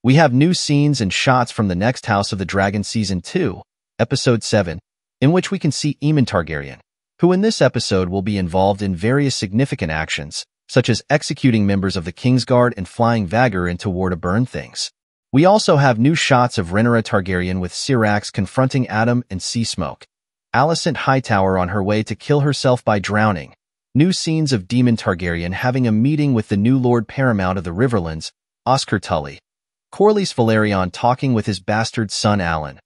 We have new scenes and shots from the next House of the Dragon Season 2, Episode 7, in which we can see Aemon Targaryen, who in this episode will be involved in various significant actions, such as executing members of the Kingsguard and flying Vhagar in toward to burn things. We also have new shots of Rhaenyra Targaryen with Syrax confronting Addam and Sea Smoke, Alicent Hightower on her way to kill herself by drowning, new scenes of Daemon Targaryen having a meeting with the new Lord Paramount of the Riverlands, Oscar Tully, Corlys Velaryon talking with his bastard son Alan,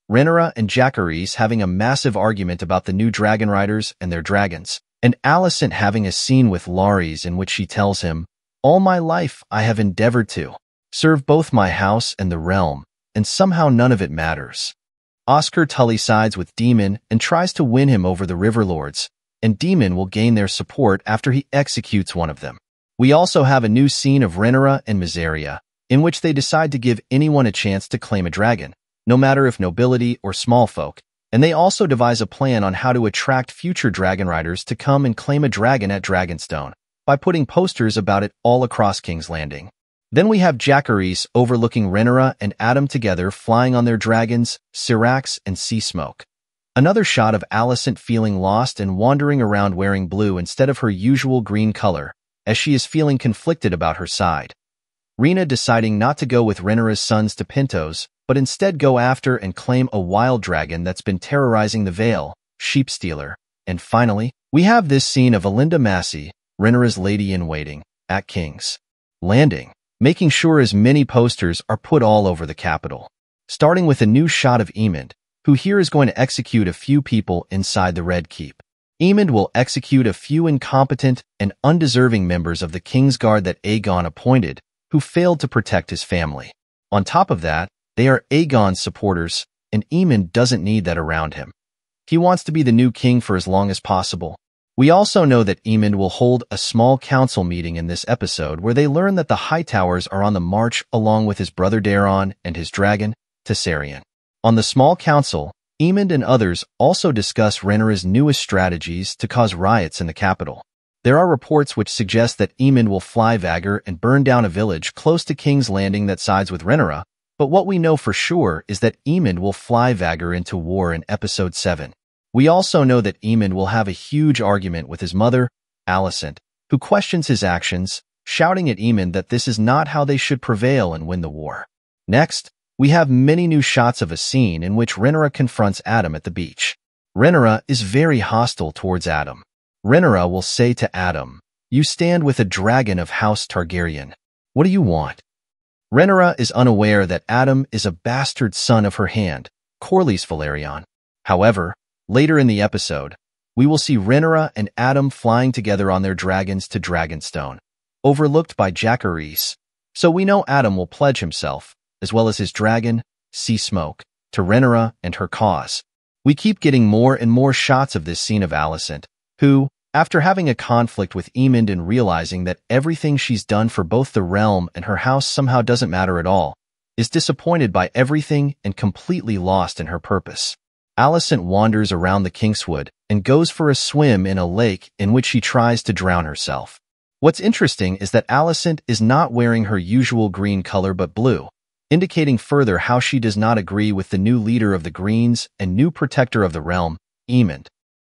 Rhaenyra and Jacaerys having a massive argument about the new dragon riders and their dragons, and Alicent having a scene with Larys in which she tells him, "All my life I have endeavored to serve both my house and the realm, and somehow none of it matters." Oscar Tully sides with Daemon and tries to win him over the Riverlords, and Daemon will gain their support after he executes one of them. We also have a new scene of Rhaenyra and Mysaria, in which they decide to give anyone a chance to claim a dragon, no matter if nobility or small folk, and they also devise a plan on how to attract future dragon riders to come and claim a dragon at Dragonstone, by putting posters about it all across King's Landing. Then we have Jacaerys overlooking Rhaenyra and Addam together flying on their dragons, Syrax and Sea Smoke. Another shot of Alicent feeling lost and wandering around wearing blue instead of her usual green color, as she is feeling conflicted about her side. Rhaena deciding not to go with Rhaenyra's sons to Pentos, but instead go after and claim a wild dragon that's been terrorizing the Vale, Sheepstealer. And finally, we have this scene of Alinda Massey, Rhaenyra's lady-in-waiting, at King's Landing, making sure as many posters are put all over the capital. Starting with a new shot of Aemond, who here is going to execute a few people inside the Red Keep. Aemond will execute a few incompetent and undeserving members of the Kingsguard that Aegon appointed, who failed to protect his family. On top of that, they are Aegon's supporters, and Aemond doesn't need that around him. He wants to be the new king for as long as possible. We also know that Aemond will hold a small council meeting in this episode where they learn that the Hightowers are on the march along with his brother Daeron and his dragon, Tessarion. On the small council, Aemond and others also discuss Rhaenyra's newest strategies to cause riots in the capital. There are reports which suggest that Aemond will fly Vhagar and burn down a village close to King's Landing that sides with Rhaenyra, but what we know for sure is that Aemond will fly Vhagar into war in Episode 7. We also know that Aemond will have a huge argument with his mother, Alicent, who questions his actions, shouting at Aemond that this is not how they should prevail and win the war. Next, we have many new shots of a scene in which Rhaenyra confronts Addam at the beach. Rhaenyra is very hostile towards Addam. Rhaenyra will say to Addam, "You stand with a dragon of House Targaryen. What do you want?" Rhaenyra is unaware that Addam is a bastard son of her hand, Corlys Velaryon. However, later in the episode, we will see Rhaenyra and Addam flying together on their dragons to Dragonstone, overlooked by Jacaerys, so we know Addam will pledge himself, as well as his dragon, Sea Smoke, to Rhaenyra and her cause. We keep getting more and more shots of this scene of Alicent, who, after having a conflict with Aemond and realizing that everything she's done for both the realm and her house somehow doesn't matter at all, is disappointed by everything and completely lost in her purpose. Alicent wanders around the Kingswood and goes for a swim in a lake in which she tries to drown herself. What's interesting is that Alicent is not wearing her usual green color but blue, indicating further how she does not agree with the new leader of the Greens and new protector of the realm, Aemond.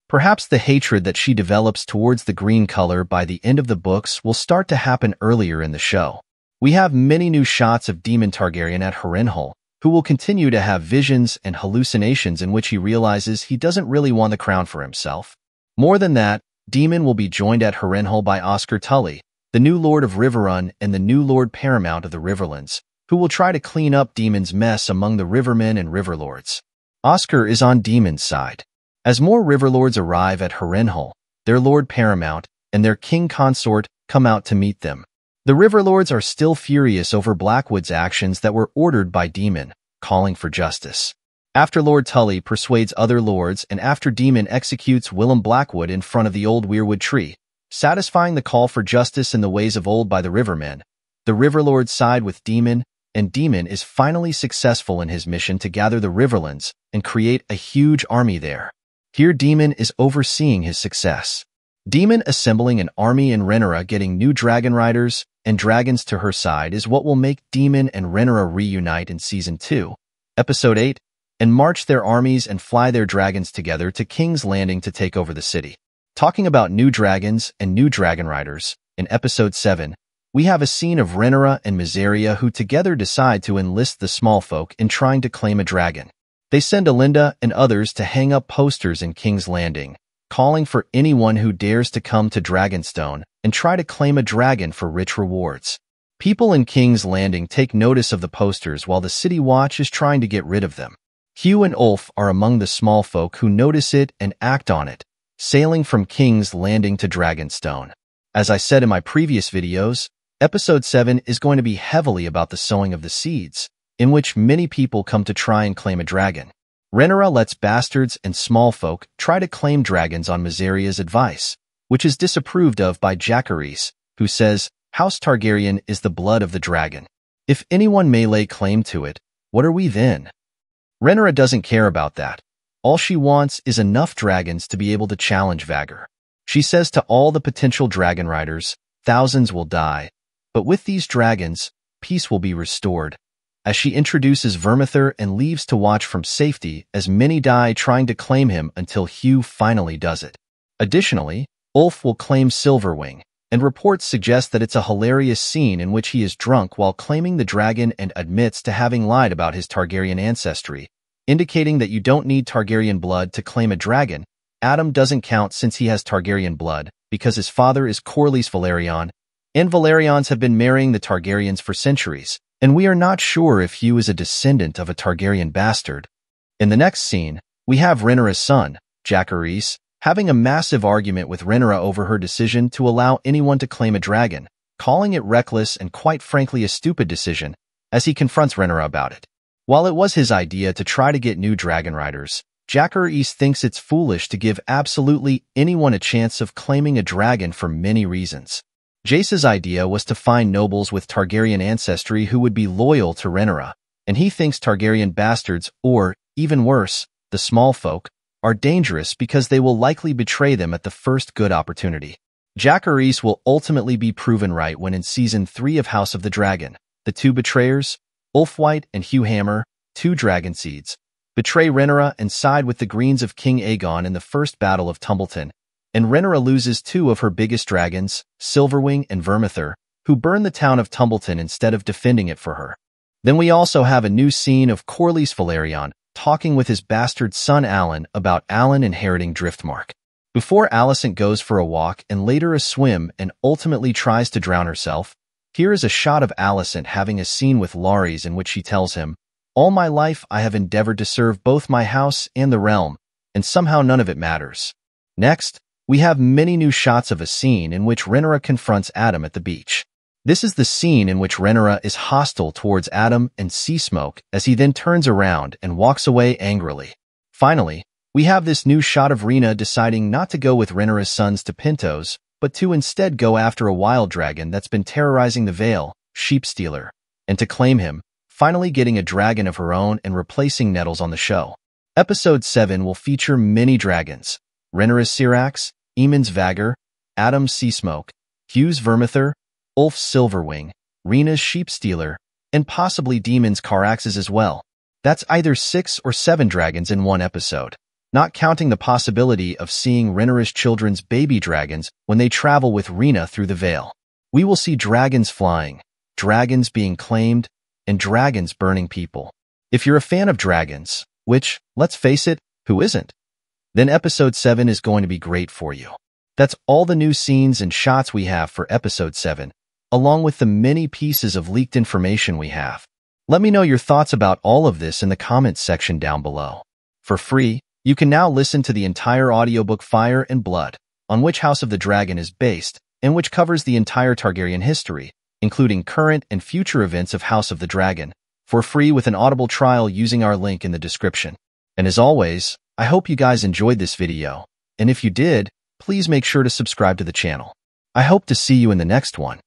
Perhaps the hatred that she develops towards the green color by the end of the books will start to happen earlier in the show. We have many new shots of Daemon Targaryen at Harrenhal, who will continue to have visions and hallucinations in which he realizes he doesn't really want the crown for himself. More than that, Daemon will be joined at Harrenhal by Oscar Tully, the new Lord of Riverrun and the new Lord Paramount of the Riverlands, who will try to clean up Daemon's mess among the Rivermen and Riverlords. Oscar is on Daemon's side. As more Riverlords arrive at Harrenhal, their Lord Paramount and their king consort come out to meet them. The Riverlords are still furious over Blackwood's actions that were ordered by Daemon, calling for justice. After Lord Tully persuades other lords and after Daemon executes Willem Blackwood in front of the old weirwood tree, satisfying the call for justice in the ways of old by the Rivermen, the Riverlords side with Daemon, and Daemon is finally successful in his mission to gather the Riverlands and create a huge army there. Here Daemon is overseeing his success. Daemon assembling an army and Rhaenyra getting new dragon riders, and dragons to her side is what will make Daemon and Rhaenyra reunite in Season 2, Episode 8, and march their armies and fly their dragons together to King's Landing to take over the city. Talking about new dragons and new dragon riders, in Episode 7, we have a scene of Rhaenyra and Mysaria who together decide to enlist the small folk in trying to claim a dragon. They send Alinda and others to hang up posters in King's Landing, calling for anyone who dares to come to Dragonstone and try to claim a dragon for rich rewards. People in King's Landing take notice of the posters while the City Watch is trying to get rid of them. Hugh and Ulf are among the small folk who notice it and act on it, sailing from King's Landing to Dragonstone. As I said in my previous videos, Episode 7 is going to be heavily about the sowing of the seeds, in which many people come to try and claim a dragon. Rhaenyra lets bastards and small folk try to claim dragons on Mysaria's advice, which is disapproved of by Jacaerys, who says House Targaryen is the blood of the dragon. If anyone may lay claim to it, what are we then? Rhaenyra doesn't care about that. All she wants is enough dragons to be able to challenge Vhagar. She says to all the potential dragon riders, thousands will die, but with these dragons, peace will be restored. As she introduces Vermithor and leaves to watch from safety as many die trying to claim him until Hugh finally does it. Additionally, Ulf will claim Silverwing, and reports suggest that it's a hilarious scene in which he is drunk while claiming the dragon and admits to having lied about his Targaryen ancestry, indicating that you don't need Targaryen blood to claim a dragon. Adam doesn't count since he has Targaryen blood, because his father is Corlys Velaryon, and Velaryons have been marrying the Targaryens for centuries, and we are not sure if Hugh is a descendant of a Targaryen bastard. In the next scene, we have Rhaenyra's son, Jacaerys, having a massive argument with Rhaenyra over her decision to allow anyone to claim a dragon, calling it reckless and quite frankly a stupid decision, as he confronts Rhaenyra about it. While it was his idea to try to get new dragon riders, Jacaerys thinks it's foolish to give absolutely anyone a chance of claiming a dragon for many reasons. Jace's idea was to find nobles with Targaryen ancestry who would be loyal to Rhaenyra, and he thinks Targaryen bastards, or, even worse, the small folk, are dangerous because they will likely betray them at the first good opportunity. Jacaerys will ultimately be proven right when in Season 3 of House of the Dragon, the two betrayers, Ulfwhite and Hugh Hammer, two dragon seeds, betray Rhaenyra and side with the Greens of King Aegon in the First Battle of Tumbleton, and Rhaenyra loses two of her biggest dragons, Silverwing and Vermithor, who burn the town of Tumbleton instead of defending it for her. Then we also have a new scene of Corlys Velaryon talking with his bastard son Alan about Alan inheriting Driftmark. Before Alicent goes for a walk and later a swim and ultimately tries to drown herself, here is a shot of Alicent having a scene with Larys in which she tells him, "All my life I have endeavored to serve both my house and the realm, and somehow none of it matters." Next, we have many new shots of a scene in which Rhaenyra confronts Adam at the beach. This is the scene in which Rhaenyra is hostile towards Adam and Seasmoke as he then turns around and walks away angrily. Finally, we have this new shot of Rhaena deciding not to go with Rhaenyra's sons to Pentos, but to instead go after a wild dragon that's been terrorizing the Vale, Sheepstealer, and to claim him, finally getting a dragon of her own and replacing Nettles on the show. Episode 7 will feature many dragons: Rhaenyra's Syrax, Aemond's Vhagar, Adam's Seasmoke, Hugh's Vermithor, Ulf's Silverwing, Rhaena's Sheepstealer, and possibly Daemon's Caraxes as well. That's either 6 or 7 dragons in one episode, not counting the possibility of seeing Rhaenyra's children's baby dragons when they travel with Rhaena through the Vale. We will see dragons flying, dragons being claimed, and dragons burning people. If you're a fan of dragons, which, let's face it, who isn't? Then Episode 7 is going to be great for you. That's all the new scenes and shots we have for Episode 7, along with the many pieces of leaked information we have. Let me know your thoughts about all of this in the comments section down below. For free, you can now listen to the entire audiobook Fire and Blood, on which House of the Dragon is based, and which covers the entire Targaryen history, including current and future events of House of the Dragon, for free with an Audible trial using our link in the description. And as always, I hope you guys enjoyed this video, and if you did, please make sure to subscribe to the channel. I hope to see you in the next one.